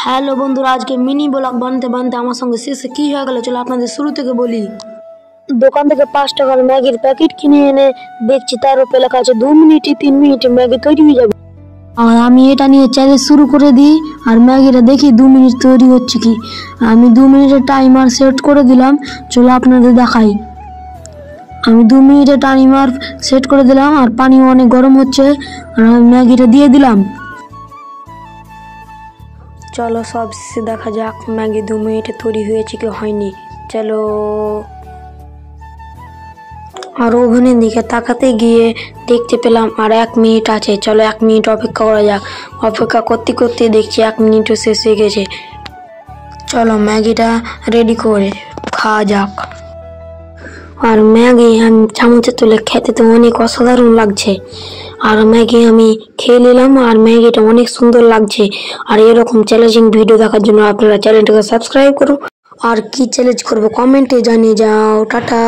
Hello বন্ধুরা, আজকে mini blog বানাতে বানাতে আমার সঙ্গে শেষে কি হয়ে গেল চলো আপনাদের শুরু থেকে বলি। দোকান থেকে 5 টাকার ম্যাগির প্যাকেট কিনে এনে দেখছি তার উপরে লেখা আছে 2 মিনিটে 3 মিনিটে ম্যাগি তৈরি হয়ে যাবে। আর আমি এটা নিয়ে চ্যালেঞ্জ শুরু করে দিই আর ম্যাগিটা দেখি 2 মিনিট তৈরি হচ্ছে কি। আমি 2 মিনিটের টাইমার সেট করে দিলাম, চলো আপনাদের দেখাই। আমি 2 মিনিটের টাইমার সেট করে দিলাম আর পানি অনেক গরম হচ্ছে আর আমি ম্যাগিটা দিয়ে দিলাম। চলো সব শেষে দেখা যাক ম্যাগি 2 মিনিটে তৈরি হয়েছে কি হয়নি। চলো। আর ওভেনের দিকে তাকাতে গিয়ে দেখতে পেলাম আর 1 মিনিট আছে। চলো 1 মিনিট অপেক্ষা করা যাক। অপেক্ষা করতে করতে দেখছি 1 মিনিটও শেষ হয়ে গেছে। চলো ম্যাগিটা রেডি করে খাওয়া যাক। আর ম্যাগি আমি চামচে তুলে খেতে তো অনেক অসাধারণ লাগছে। আর ম্যাগি আমি খেয়ে নিলাম আর ম্যাগিটা অনেক সুন্দর লাগছে। আর এরকম চ্যালেঞ্জিং ভিডিও দেখার জন্য আপনারা চ্যানেলটাকে সাবস্ক্রাইব করুন। আর কি চ্যালেঞ্জ করবো কমেন্টে জানিয়ে যাও। টাটা।